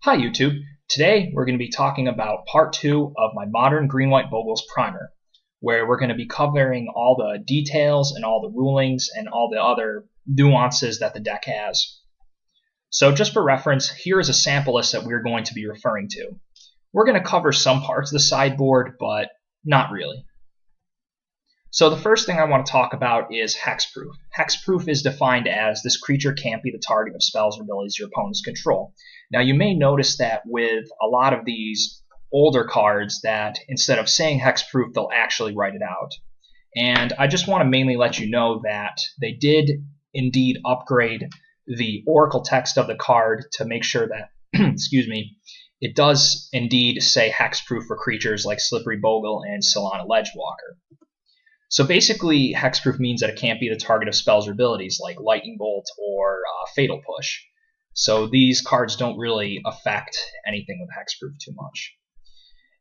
Hi YouTube! Today we're going to be talking about part 2 of my modern green-white Bogles primer, where we're going to be covering all the details and all the rulings and all the other nuances that the deck has. So just for reference, here is a sample list that we're going to be referring to. We're going to cover some parts of the sideboard, but not really. So the first thing I want to talk about is hexproof. Hexproof is defined as this creature can't be the target of spells or abilities your opponents control. Now you may notice that with a lot of these older cards that instead of saying hexproof, they'll actually write it out. And I just want to mainly let you know that they did indeed upgrade the oracle text of the card to make sure that, excuse me, it does indeed say hexproof for creatures like Slippery Bogle and Solana Ledgewalker. So basically, hexproof means that it can't be the target of spells or abilities like Lightning Bolt or Fatal Push. So these cards don't really affect anything with hexproof too much.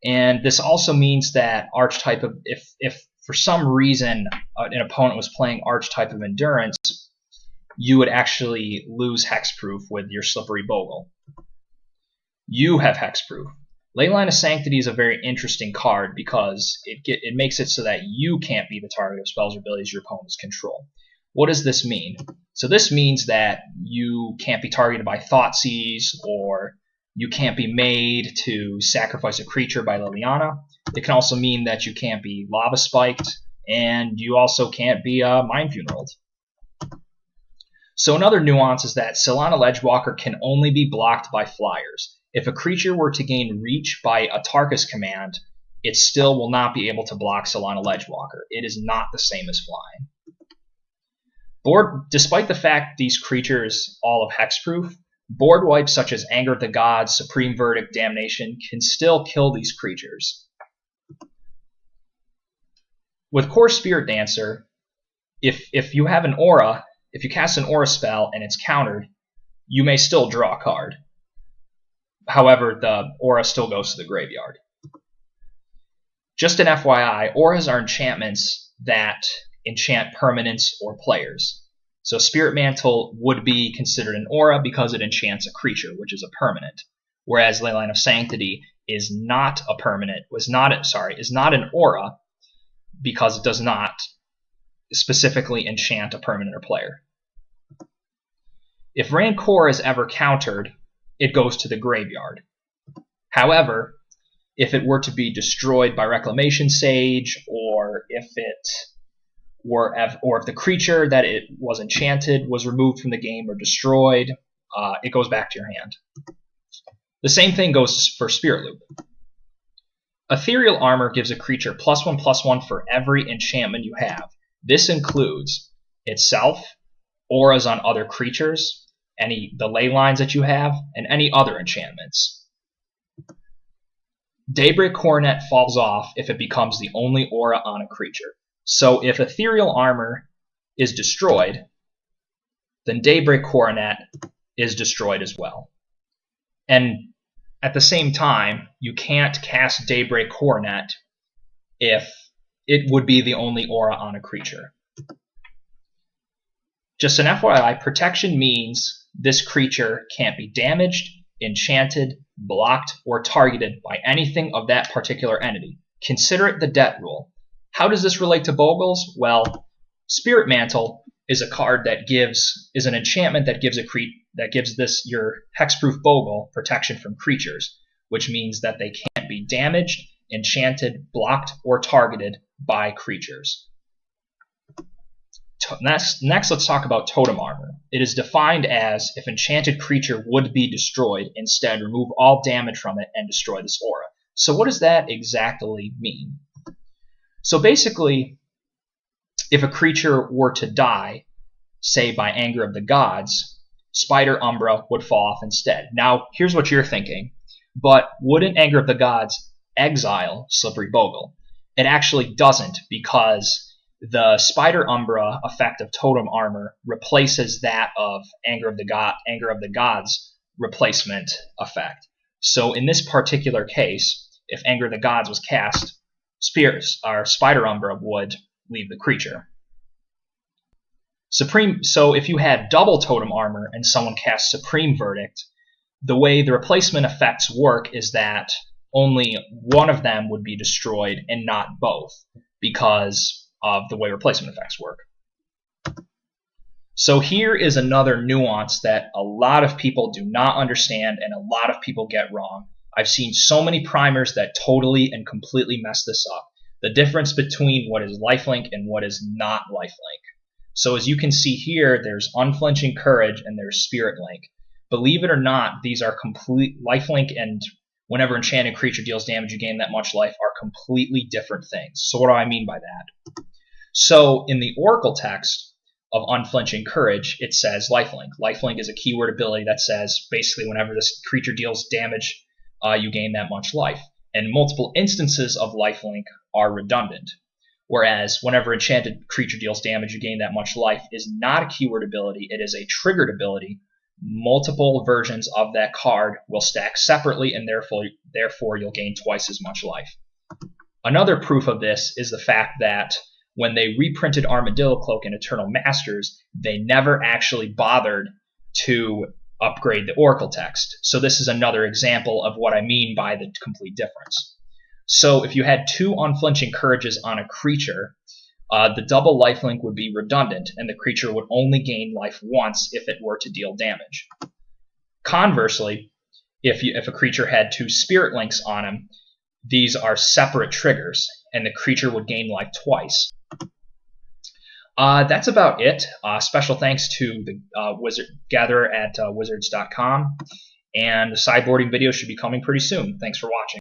And this also means that archetype of, if for some reason an opponent was playing archetype of Endurance, you would actually lose hexproof with your Slippery Bogle. You have hexproof. Leyline of Sanctity is a very interesting card because it makes it so that you can't be the target of spells or abilities your opponents control. What does this mean? So this means that you can't be targeted by Thoughtseize, or you can't be made to sacrifice a creature by Liliana. It can also mean that you can't be Lava Spiked, and you also can't be Mind Funeraled. So another nuance is that Solana Ledgewalker can only be blocked by flyers. If a creature were to gain reach by a Tarkus command, it still will not be able to block Solana Ledgewalker. It is not the same as flying. Despite the fact these creatures all have hexproof, board wipes such as Anger of the Gods, Supreme Verdict, Damnation can still kill these creatures. With Core Spirit Dancer, if you have an aura, if you cast an aura spell and it's countered, you may still draw a card. However, the aura still goes to the graveyard. Just an FYI, auras are enchantments that enchant permanents or players. So Spirit Mantle would be considered an aura because it enchants a creature, which is a permanent. Whereas Leyline of Sanctity is not a permanent, is not an aura because it does not specifically enchant a permanent or player. If Rancor is ever countered, it goes to the graveyard. However, if it were to be destroyed by Reclamation Sage, or if the creature that it was enchanted was removed from the game or destroyed, it goes back to your hand. The same thing goes for Spirit Loop. Ethereal Armor gives a creature +1/+1 for every enchantment you have. This includes itself, auras on other creatures, the ley lines that you have, and any other enchantments. Daybreak Coronet falls off if it becomes the only aura on a creature. So if Ethereal Armor is destroyed, then Daybreak Coronet is destroyed as well. And at the same time, you can't cast Daybreak Coronet if it would be the only aura on a creature. Just an FYI, protection means this creature can't be damaged, enchanted, blocked, or targeted by anything of that particular entity. Consider it the debt rule. How does this relate to Bogles? Well, Spirit Mantle is a card that is an enchantment that gives your hexproof Bogle protection from creatures, which means that they can't be damaged, enchanted, blocked, or targeted by creatures. Next, let's talk about Totem Armor. It is defined as if enchanted creature would be destroyed, instead remove all damage from it and destroy this aura. So what does that exactly mean? So basically, if a creature were to die, say by Anger of the Gods, Spider Umbra would fall off instead. Now, here's what you're thinking. But wouldn't Anger of the Gods exile Slippery Bogle? It actually doesn't, because the Spider Umbra effect of Totem Armor replaces that of Anger of the Gods replacement effect. So in this particular case, if Anger of the Gods was cast, Spider Umbra would leave the creature. So if you had double Totem Armor and someone cast Supreme Verdict, the way the replacement effects work is that only one of them would be destroyed and not both, because of the way replacement effects work. So here is another nuance that a lot of people do not understand and a lot of people get wrong. I've seen so many primers that totally and completely mess this up. The difference between what is lifelink and what is not lifelink. So as you can see here, there's Unflinching Courage and there's Spirit Link. Believe it or not, these are complete lifelink, and whenever enchanted creature deals damage, you gain that much life, are completely different things. So what do I mean by that? So in the Oracle text of Unflinching Courage, it says lifelink. Lifelink is a keyword ability that says basically whenever this creature deals damage, you gain that much life. And multiple instances of lifelink are redundant. Whereas whenever enchanted creature deals damage, you gain that much life is not a keyword ability, it is a triggered ability. Multiple versions of that card will stack separately, and therefore you'll gain twice as much life. Another proof of this is the fact that when they reprinted Armadillo Cloak in Eternal Masters, they never actually bothered to upgrade the Oracle text. So this is another example of what I mean by the complete difference. So if you had two Unflinching Courages on a creature, the double lifelink would be redundant, and the creature would only gain life once if it were to deal damage. Conversely, if a creature had two Spirit Links on him, these are separate triggers, and the creature would gain life twice. That's about it. Special thanks to the Wizard Gatherer at wizards.com, and the sideboarding video should be coming pretty soon. Thanks for watching.